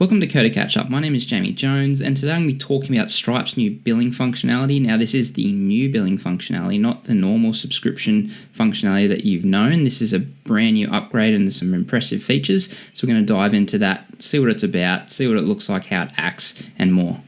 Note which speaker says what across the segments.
Speaker 1: Welcome to Code Catch Up. My name is Jamie Jones, and today I'm going to be talking about Stripe's new billing functionality. Now, this is the new billing functionality, not the normal subscription functionality that you've known. This is a brand new upgrade and there's some impressive features. So we're going to dive into that, see what it's about, see what it looks like, how it acts, and more.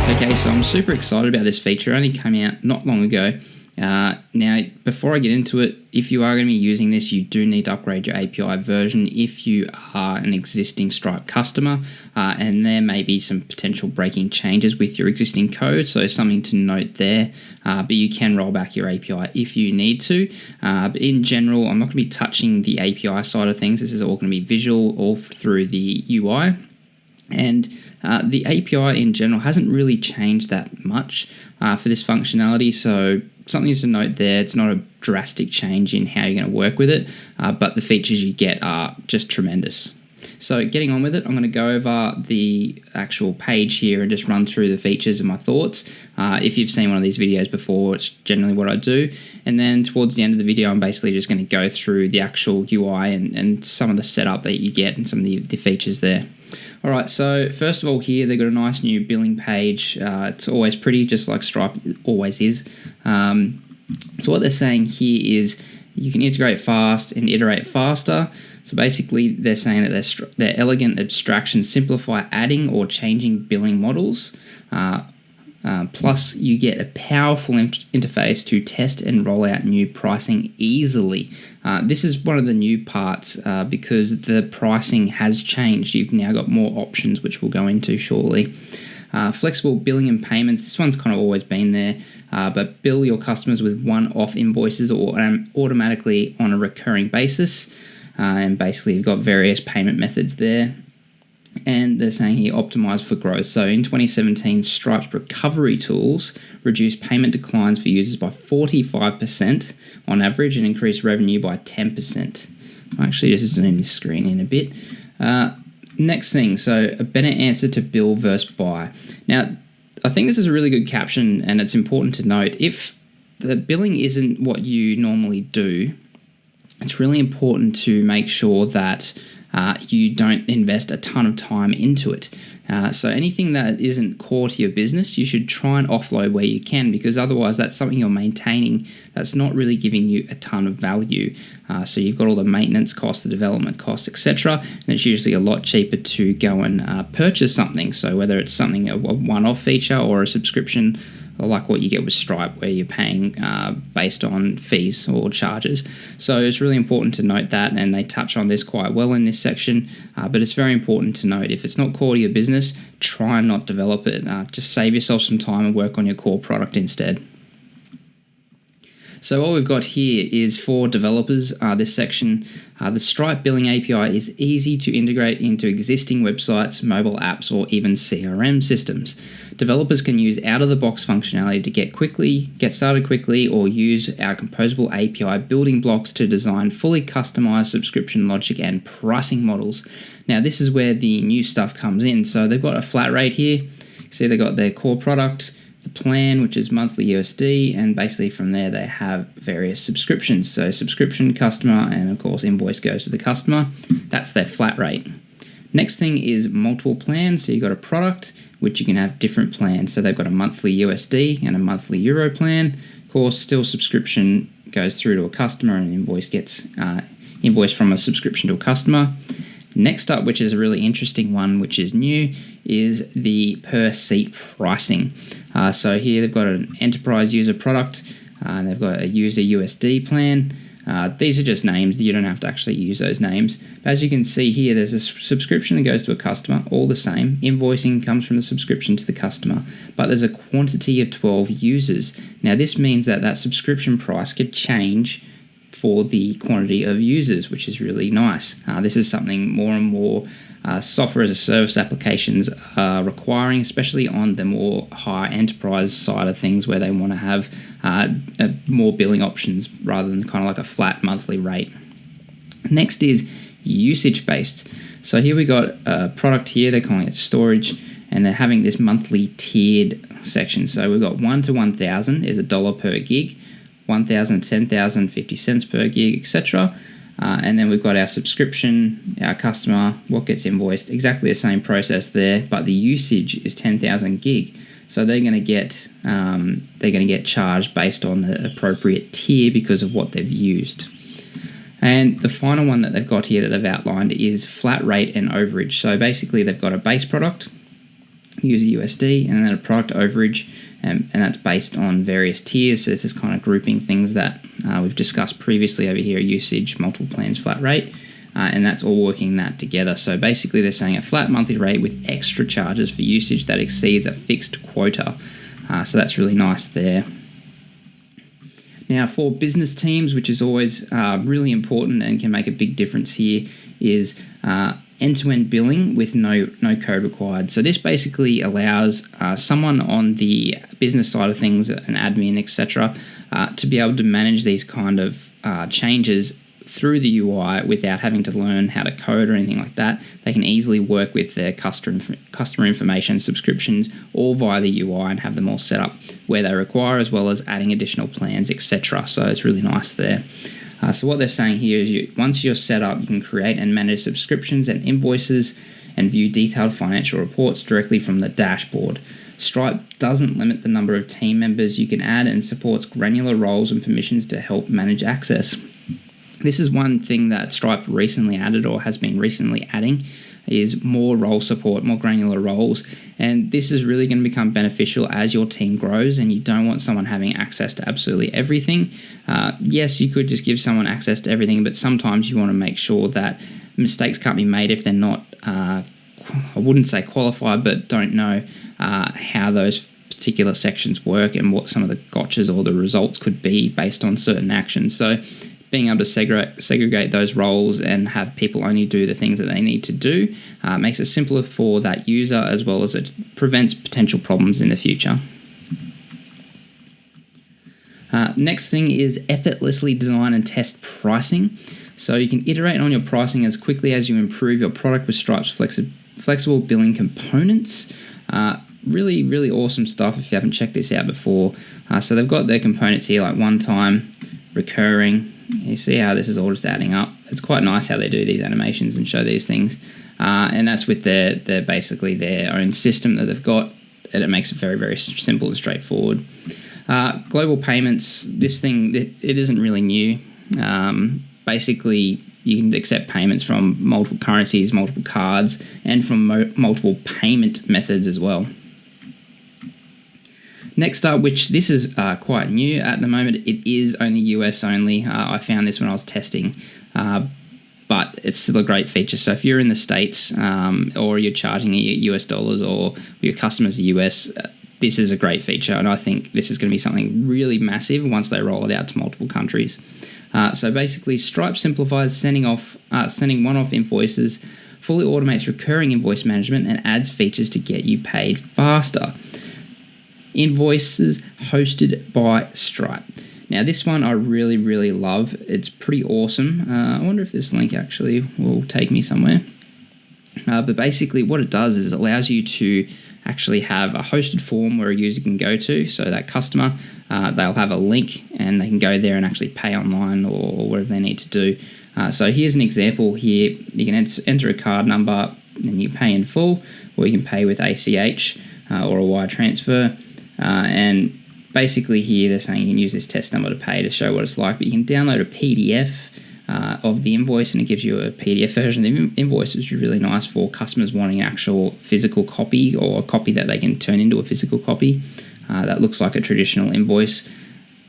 Speaker 1: Okay, so I'm super excited about this feature. It only came out not long ago. Now, before I get into it, if you are going to be using this, you do need to upgrade your API version if you are an existing Stripe customer, and there may be some potential breaking changes with your existing code, so something to note there, but you can roll back your API if you need to. But in general, I'm not going to be touching the API side of things. This is all going to be visual, all through the UI. And the API in general hasn't really changed that much for this functionality, so something to note there. It's not a drastic change in how you're going to work with it, but the features you get are just tremendous. So getting on with it, I'm going to go over the actual page here and just run through the features and my thoughts. If you've seen one of these videos before, it's generally what I do. And then towards the end of the video, I'm basically just going to go through the actual UI and some of the setup that you get and some of the features there. All right, so first of all here, they've got a nice new billing page. It's always pretty, just like Stripe always is. So what they're saying here is you can integrate fast and iterate faster. So basically, they're saying that their elegant abstractions simplify adding or changing billing models. Plus, you get a powerful interface to test and roll out new pricing easily. This is one of the new parts because the pricing has changed. You've now got more options, which we'll go into shortly. Flexible billing and payments. This one's kind of always been there, but bill your customers with one-off invoices or automatically on a recurring basis. And basically, you've got various payment methods there. And they're saying here, optimize for growth. So in 2017, Stripe's recovery tools reduced payment declines for users by 45% on average and increased revenue by 10%. I'll actually just zoom this screen in a bit. Next thing, so a better answer to bill versus buy. Now, I think this is a really good caption, and it's important to note, if the billing isn't what you normally do, it's really important to make sure that you don't invest a ton of time into it. So anything that isn't core to your business, you should try and offload where you can, because otherwise that's something you're maintaining that's not really giving you a ton of value. So you've got all the maintenance costs, the development costs, etc. And it's usually a lot cheaper to go and purchase something. So whether it's something, a one-off feature or a subscription, like what you get with Stripe, where you're paying based on fees or charges. So it's really important to note that, and they touch on this quite well in this section, but it's very important to note, if it's not core to your business, try and not develop it. Just save yourself some time and work on your core product instead. So what we've got here is for developers, this section, the Stripe billing API is easy to integrate into existing websites, mobile apps, or even CRM systems. Developers can use out-of-the-box functionality to get started quickly, or use our composable API building blocks to design fully customized subscription logic and pricing models. Now, this is where the new stuff comes in. So they've got a flat rate here. See, they've got their core product, the plan, which is monthly USD, and basically from there they have various subscriptions. So subscription, customer, and of course invoice goes to the customer. That's their flat rate. Next thing is multiple plans. So you've got a product, which you can have different plans. So they've got a monthly USD and a monthly Euro plan. Of course, still subscription goes through to a customer, and an invoice gets invoiced from a subscription to a customer. Next up, which is a really interesting one, which is new, is the per seat pricing. So here they've got an enterprise user product, and they've got a user USD plan. These are just names. You don't have to actually use those names. But as you can see here, there's a subscription that goes to a customer, all the same. Invoicing comes from the subscription to the customer, but there's a quantity of 12 users. Now this means that that subscription price could change for the quantity of users, which is really nice. This is something more and more software as a service applications are requiring, especially on the more high enterprise side of things, where they want to have more billing options rather than kind of like a flat monthly rate. Next is usage based. So here we got a product here, they're calling it storage, and they're having this monthly tiered section. So we've got 1 to 1,000 is $1 per gig, 1,000 to 10,000, 50 cents per gig, etc. And then we've got our subscription, our customer, what gets invoiced, exactly the same process there, but the usage is 10,000 gig. So they're going to get charged based on the appropriate tier because of what they've used. And the final one that they've got here that they've outlined is flat rate and overage. So basically they've got a base product, USD, and then a product overage, and that's based on various tiers. So this is kind of grouping things that we've discussed previously over here: usage, multiple plans, flat rate, and that's all working that together. So basically they're saying a flat monthly rate with extra charges for usage that exceeds a fixed quota. So that's really nice there. Now, for business teams, which is always really important and can make a big difference here, is end-to-end billing with no code required. So this basically allows someone on the business side of things, an admin, etc., to be able to manage these kind of changes through the UI without having to learn how to code or anything like that. They can easily work with their customer information, subscriptions, all via the UI and have them all set up where they require, as well as adding additional plans, etc. So it's really nice there. So what they're saying here is once you're set up, you can create and manage subscriptions and invoices and view detailed financial reports directly from the dashboard. Stripe doesn't limit the number of team members you can add and supports granular roles and permissions to help manage access. This is one thing that Stripe recently added, or has been recently adding, is more role support, more granular roles. And this is really going to become beneficial as your team grows and you don't want someone having access to absolutely everything. Yes, you could just give someone access to everything, but sometimes you want to make sure that mistakes can't be made if they're not, I wouldn't say qualified, but don't know how those particular sections work and what some of the gotchas or the results could be based on certain actions. So being able to segregate those roles and have people only do the things that they need to do makes it simpler for that user, as well as it prevents potential problems in the future. Next thing is effortlessly design and test pricing. So you can iterate on your pricing as quickly as you improve your product with Stripe's flexible billing components. Really, really awesome stuff if you haven't checked this out before. So they've got their components here, like one time, recurring. You see how this is all just adding up. It's quite nice how they do these animations and show these things. And that's with their basically their own system that they've got, and it makes it very, very simple and straightforward. Global payments, this thing, it isn't really new. Basically, you can accept payments from multiple currencies, multiple cards, and from multiple payment methods as well. Next up, which this is quite new at the moment, it is only US only. I found this when I was testing, but it's still a great feature. So if you're in the States or you're charging US dollars or your customers are US, this is a great feature, and I think this is going to be something really massive once they roll it out to multiple countries. So basically, Stripe simplifies sending one-off invoices, fully automates recurring invoice management, and adds features to get you paid faster. Invoices hosted by Stripe. Now this one I really, really love. It's pretty awesome. I wonder if this link actually will take me somewhere. But basically what it does is it allows you to actually have a hosted form where a user can go to. So that customer, they'll have a link and they can go there and actually pay online or whatever they need to do. So here's an example here. You can enter a card number and you pay in full, or you can pay with ACH or a wire transfer. And basically here they're saying you can use this test number to pay to show what it's like, but you can download a PDF of the invoice, and it gives you a PDF version of the invoice, which is really nice for customers wanting an actual physical copy, or a copy that they can turn into a physical copy that looks like a traditional invoice.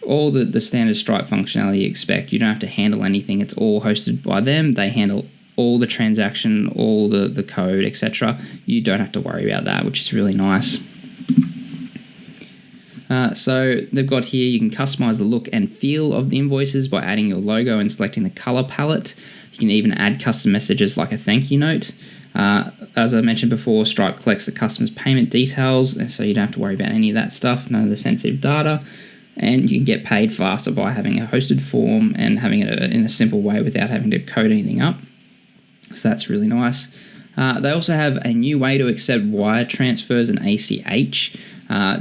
Speaker 1: All the standard Stripe functionality you expect. You don't have to handle anything. It's all hosted by them. They handle all the transaction, all the code, etc. You don't have to worry about that, which is really nice. So they've got here, you can customize the look and feel of the invoices by adding your logo and selecting the color palette. You can even add custom messages like a thank you note. As I mentioned before, Stripe collects the customer's payment details, so you don't have to worry about any of that stuff, none of the sensitive data. And you can get paid faster by having a hosted form and having it in a simple way without having to code anything up. So that's really nice. They also have a new way to accept wire transfers and ACH.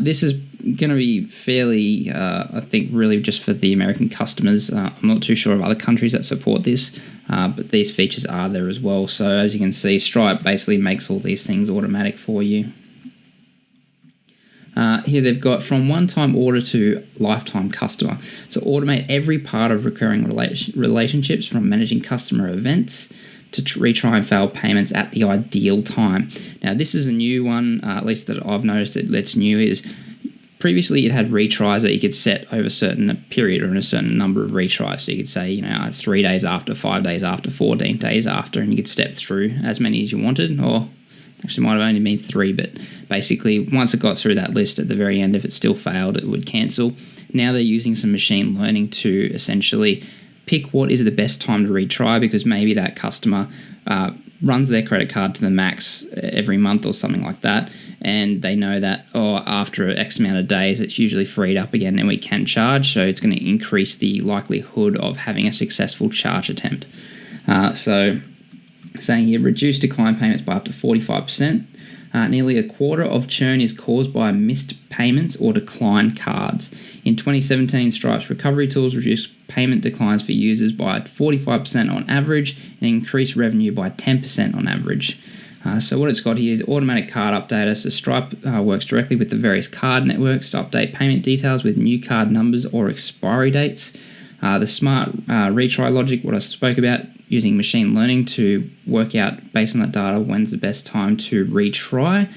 Speaker 1: This is going to be fairly, I think, really just for the American customers. I'm not too sure of other countries that support this, but these features are there as well. So as you can see, Stripe basically makes all these things automatic for you. Here they've got from one-time order to lifetime customer. So automate every part of recurring relationships, from managing customer events to retry and fail payments at the ideal time. Now this is a new one, at least that I've noticed that's new, is previously it had retries that you could set over a certain period or in a certain number of retries. So you could say, 3 days after, 5 days after, 14 days after, and you could step through as many as you wanted, or actually might have only been 3, but basically once it got through that list at the very end, if it still failed, it would cancel. Now they're using some machine learning to essentially pick what is the best time to retry, because maybe that customer runs their credit card to the max every month or something like that, and they know that after X amount of days it's usually freed up again and we can charge, so it's going to increase the likelihood of having a successful charge attempt. So saying here, reduce decline payments by up to 45%. Nearly a quarter of churn is caused by missed payments or declined cards. In 2017, Stripe's recovery tools reduced payment declines for users by 45% on average and increased revenue by 10% on average. So what it's got here is automatic card updater. So Stripe works directly with the various card networks to update payment details with new card numbers or expiry dates. The smart retry logic, what I spoke about, using machine learning to work out based on that data when's the best time to retry.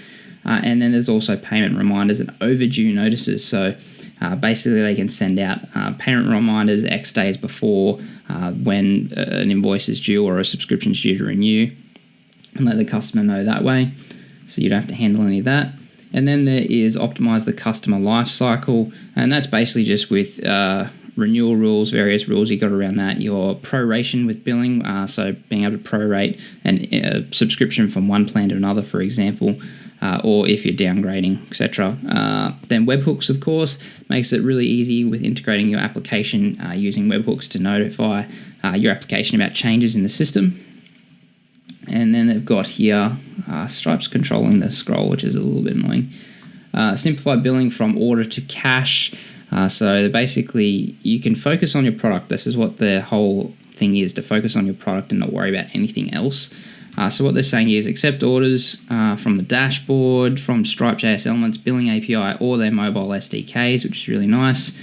Speaker 1: And then there's also payment reminders and overdue notices. So basically they can send out payment reminders X days before when an invoice is due or a subscription is due to renew, and let the customer know that way, so you don't have to handle any of that. And then there is optimize the customer life cycle, and that's basically just with renewal rules, various rules you got around that. Your proration with billing, so being able to prorate a subscription from one plan to another, for example, or if you're downgrading, etc. Then webhooks, of course, makes it really easy with integrating your application using webhooks to notify your application about changes in the system. And then they've got here, Stripe's controlling the scroll, which is a little bit annoying. Simplify billing from order to cash. So basically, you can focus on your product. This is what the whole thing is, to focus on your product and not worry about anything else. So what they're saying is accept orders from the dashboard, from Stripe JS Elements, Billing API, or their mobile SDKs, which is really nice.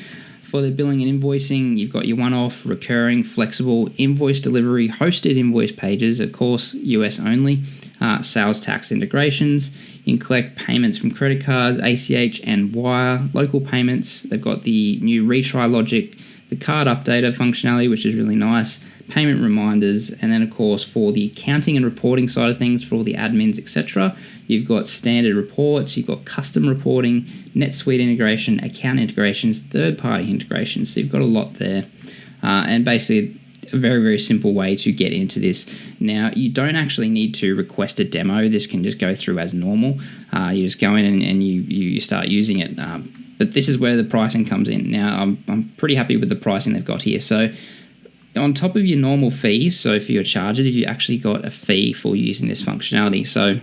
Speaker 1: For their billing and invoicing, you've got your one-off, recurring, flexible, invoice delivery, hosted invoice pages, of course, US only, sales tax integrations. You can collect payments from credit cards, ACH and wire, local payments. They've got the new retry logic, the card updater functionality, which is really nice, payment reminders, and then of course for the accounting and reporting side of things, for all the admins, etc., you've got standard reports, you've got custom reporting, NetSuite integration, account integrations, third-party integrations. So you've got a lot there, and basically a very, very simple way to get into this. Now, you don't actually need to request a demo. This can just go through as normal. You just go in and you start using it. But this is where the pricing comes in. Now, I'm pretty happy with the pricing they've got here. So on top of your normal fees, so for your charges, you actually got a fee for using this functionality. So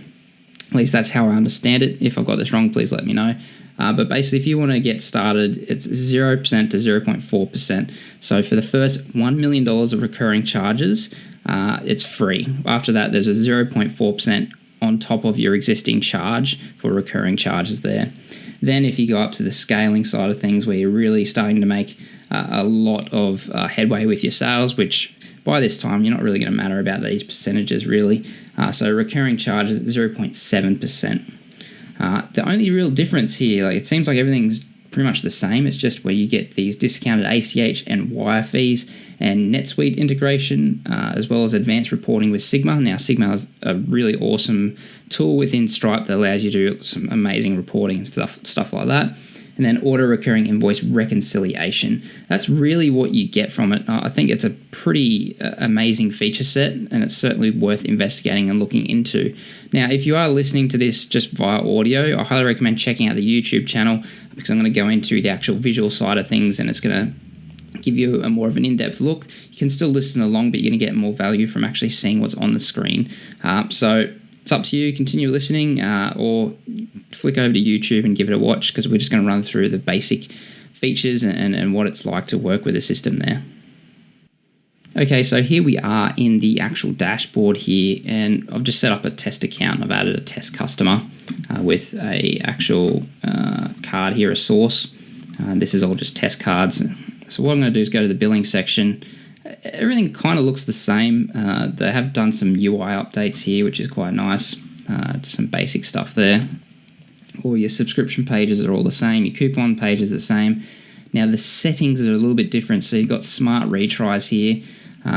Speaker 1: at least that's how I understand it. If I've got this wrong, please let me know. But basically, if you want to get started, it's 0% to 0.4%. So for the first $1 million of recurring charges, it's free. After that, there's a 0.4% on top of your existing charge for recurring charges there. Then if you go up to the scaling side of things, where you're really starting to make a lot of headway with your sales, which by this time, you're not really going to matter about these percentages really. So recurring charges, 0.7%. The only real difference here, it seems like everything's pretty much the same. It's just where you get these discounted ACH and wire fees and NetSuite integration, as well as advanced reporting with Sigma. Now, Sigma is a really awesome tool within Stripe that allows you to do some amazing reporting and stuff like that. And then auto recurring invoice reconciliation. That's really what you get from it. I think it's a pretty amazing feature set, and it's certainly worth investigating and looking into. Now, if you are listening to this just via audio, I highly recommend checking out the YouTube channel, because I'm going to go into the actual visual side of things, and it's going to give you a more of an in-depth look. You can still listen along, but you're going to get more value from actually seeing what's on the screen. So it's up to you. Continue listening or flick over to YouTube and give it a watch, because we're just going to run through the basic features and what it's like to work with the system there. Okay, so here we are in the actual dashboard here, and I've just set up a test account. I've added a test customer with a actual card here, a source. This is all just test cards. So what I'm going to do is go to the billing section. Everything kind of looks the same. They have done some UI updates here, which is quite nice. Just some basic stuff there. All your subscription pages are all the same. Your coupon page is the same. Now the settings are a little bit different. So you've got smart retries here.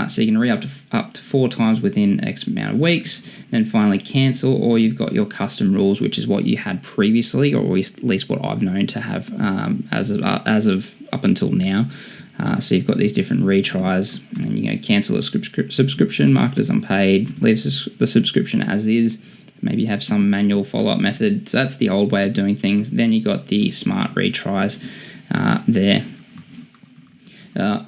Speaker 1: So you can re up to 4 times within X amount of weeks, then finally cancel, or you've got your custom rules, which is what you had previously, or at least what I've known to have as of up until now. So you've got these different retries, and you cancel a subscription, mark it as unpaid, leave the subscription as is. Maybe you have some manual follow-up method. So that's the old way of doing things. Then you got the smart retries there.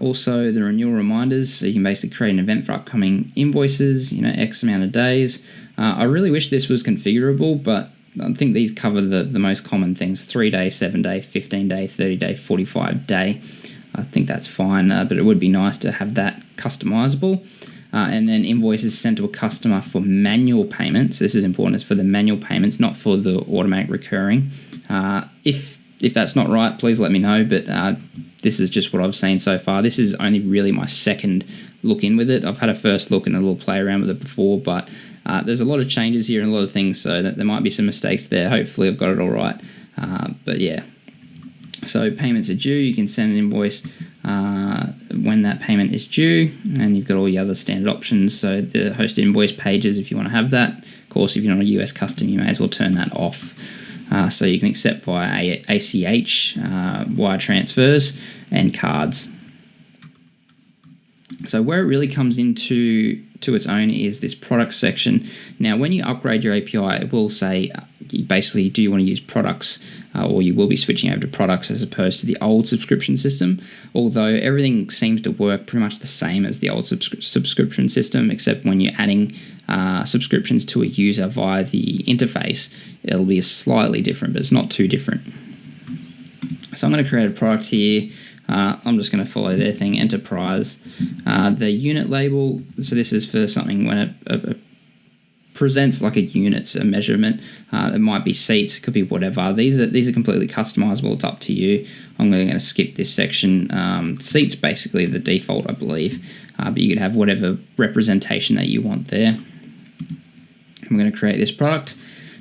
Speaker 1: Also, the renewal reminders, so you can basically create an event for upcoming invoices, X amount of days. I really wish this was configurable, but I think these cover the most common things: 3-day, 7-day, 15-day, 30-day, 45-day. I think that's fine, but it would be nice to have that customizable. And then invoices sent to a customer for manual payments. This is important. It's for the manual payments, not for the automatic recurring. If that's not right, please let me know, but this is just what I've seen so far. This is only really my second look in with it. I've had a first look and a little play around with it before, but there's a lot of changes here and a lot of things, so that there might be some mistakes there. Hopefully I've got it all right. But yeah, so payments are due. You can send an invoice when that payment is due, and you've got all your other standard options. So the hosted invoice pages, if you want to have that. Of course, if you're not a US customer, you may as well turn that off. So you can accept via ACH, wire transfers, and cards. So where it really comes into its own is this product section. Now, when you upgrade your API, it will say basically, do you want to use products, or you will be switching over to products as opposed to the old subscription system. Although everything seems to work pretty much the same as the old subscription system, except when you're adding subscriptions to a user via the interface, it'll be slightly different, but it's not too different. So I'm going to create a product here. I'm just going to follow their thing, enterprise. The unit label, so this is for something when it presents like a unit, a measurement. It might be seats, it could be whatever. These are completely customizable. It's up to you. I'm going to skip this section. Seats basically the default, I believe, but you could have whatever representation that you want there. I'm going to create this product,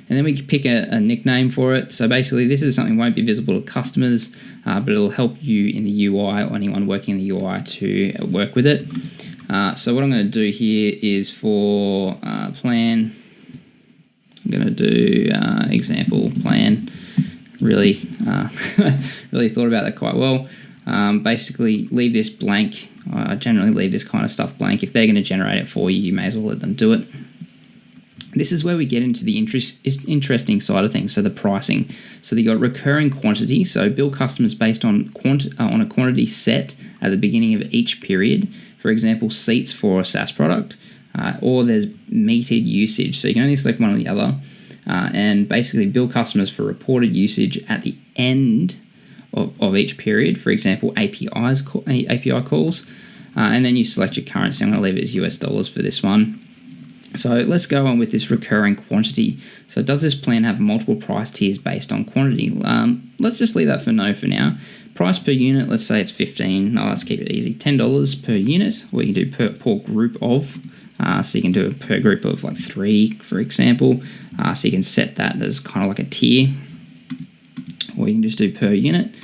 Speaker 1: and then we can pick a nickname for it. So basically this is something that won't be visible to customers, but it'll help you in the UI or anyone working in the UI to work with it. So what I'm going to do here is for plan, I'm going to do example plan. Really, really thought about that quite well. Basically leave this blank. I generally leave this kind of stuff blank. If they're going to generate it for you, you may as well let them do it. This is where we get into the interesting side of things, so the pricing. So you got recurring quantity, so bill customers based on a quantity set at the beginning of each period. For example, seats for a SaaS product, or there's metered usage, so you can only select one or the other. And basically bill customers for reported usage at the end of each period, for example, API calls. And then you select your currency. I'm going to leave it as US dollars for this one. So let's go on with this recurring quantity. So does this plan have multiple price tiers based on quantity? Let's just leave that for no for now. Price per unit, let's say it's 15. No, let's keep it easy. $10 per unit, or you can do per group of. So you can do a per group of like 3, for example. So you can set that as kind of like a tier, or you can just do per unit.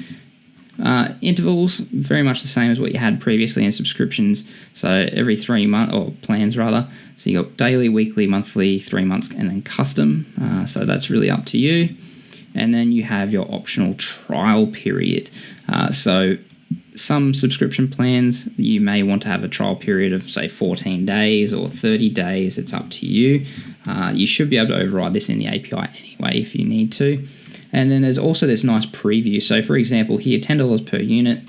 Speaker 1: Intervals, very much the same as what you had previously in subscriptions. So every 3 months, or plans rather. So you got daily, weekly, monthly, 3 months, and then custom. So that's really up to you. And then you have your optional trial period. So some subscription plans, you may want to have a trial period of say 14 days or 30 days. It's up to you. You should be able to override this in the API anyway if you need to. And then there's also this nice preview. So for example here, $10 per unit.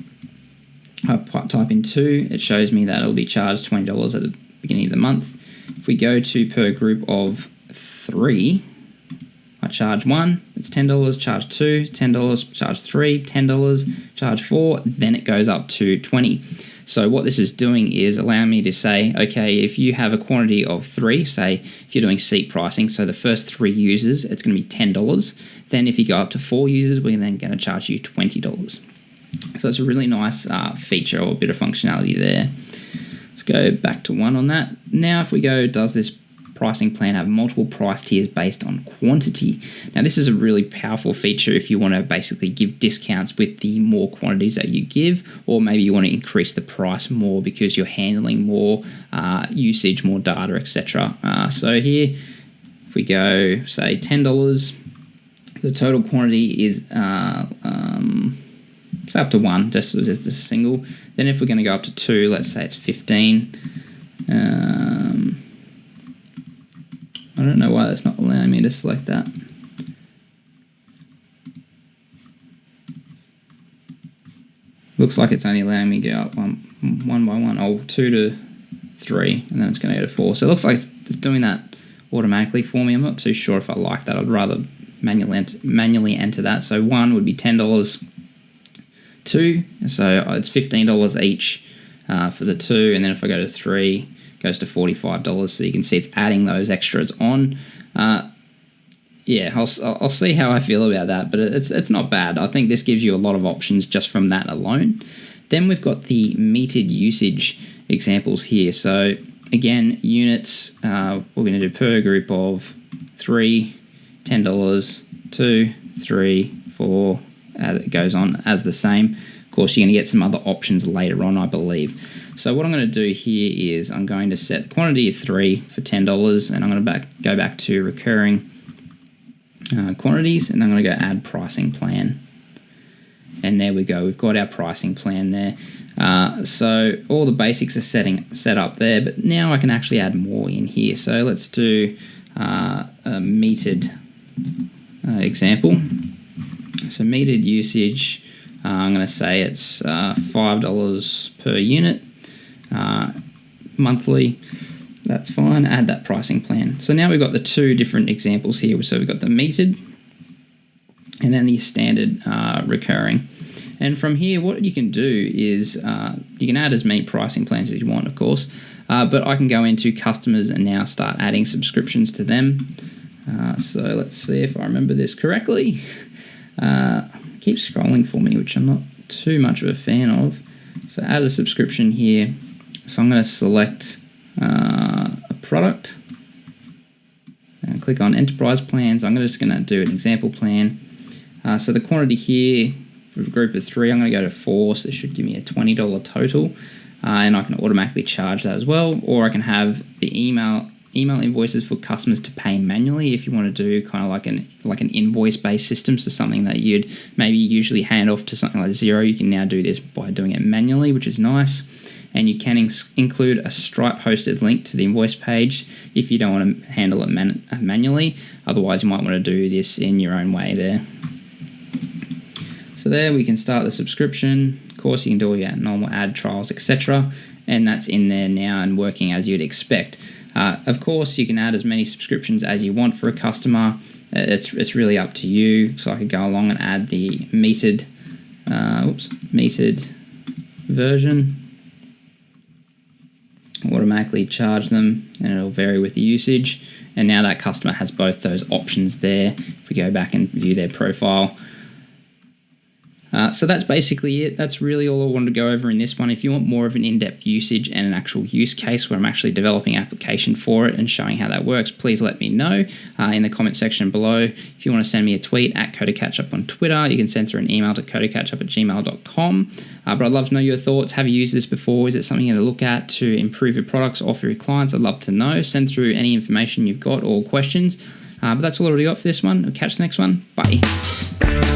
Speaker 1: I type in 2, it shows me that it'll be charged $20 at the beginning of the month. If we go to per group of 3, I charge 1, it's $10, charge 2, $10, charge 3, $10, charge 4, then it goes up to 20. So what this is doing is allowing me to say, okay, if you have a quantity of 3, say if you're doing seat pricing, so the first 3 users, it's going to be $10. Then if you go up to 4 users, we're then going to charge you $20. So it's a really nice feature or a bit of functionality there. Let's go back to 1 on that. Now if we go, does this pricing plan have multiple price tiers based on quantity? Now this is a really powerful feature if you want to basically give discounts with the more quantities that you give, or maybe you want to increase the price more because you're handling more usage, more data, etc. So here, if we go say $10, the total quantity is say up to 1, just a single. Then if we're going to go up to 2, let's say it's 15. I don't know why that's not allowing me to select that. Looks like it's only allowing me to go up one by one. Oh, 2 to 3, and then it's going to go to 4. So it looks like it's doing that automatically for me. I'm not too sure if I like that. I'd rather manually enter that. So 1 would be $10. 2, so it's $15 each for the 2, and then if I go to 3, goes to $45. So you can see it's adding those extras on. Yeah, I'll see how I feel about that, but it's not bad. I think this gives you a lot of options just from that alone. Then we've got the metered usage examples here. So again, units, we're going to do per group of 3, $10, 2, 3, 4, as it goes on as the same. Of course, you're going to get some other options later on, I believe. So what I'm going to do here is I'm going to set the quantity of 3 for $10, and I'm going to go back to recurring quantities, and I'm going to go add pricing plan. And there we go, we've got our pricing plan there. So all the basics are set up there, but now I can actually add more in here. So let's do a metered example. So metered usage, I'm going to say it's $5 per unit monthly. That's fine. Add that pricing plan. So now we've got the 2 different examples here. So we've got the metered and then the standard recurring. And from here, what you can do is you can add as many pricing plans as you want, of course, but I can go into customers and now start adding subscriptions to them. So let's see if I remember this correctly. Keep scrolling for me, which I'm not too much of a fan of. So add a subscription here. So I'm going to select a product and click on enterprise plans. I'm just going to do an example plan. So the quantity here for a group of 3, I'm going to go to 4, so this should give me a $20 total, and I can automatically charge that as well. Or I can have the email invoices for customers to pay manually if you want to do kind of like an invoice based system. So something that you'd maybe usually hand off to something like Xero, you can now do this by doing it manually, which is nice. And you can include a Stripe hosted link to the invoice page if you don't want to handle it manually. Otherwise, you might want to do this in your own way there. So there we can start the subscription. Of course, you can do all your normal ad trials, etc. And that's in there now and working as you'd expect. Of course, you can add as many subscriptions as you want for a customer. It's really up to you. So I could go along and add the metered version. Automatically charge them, and it'll vary with the usage. And now that customer has both those options there. If we go back and view their profile. So that's basically it. That's really all I wanted to go over in this one. If you want more of an in-depth usage and an actual use case where I'm actually developing an application for it and showing how that works, please let me know in the comment section below. If you want to send me a tweet at CoderCatchup on Twitter, you can send through an email to codercatchup@gmail.com. But I'd love to know your thoughts. Have you used this before? Is it something you to look at to improve your products or for your clients? I'd love to know. Send through any information you've got or questions. But that's all I've already got for this one. I'll catch the next one. Bye.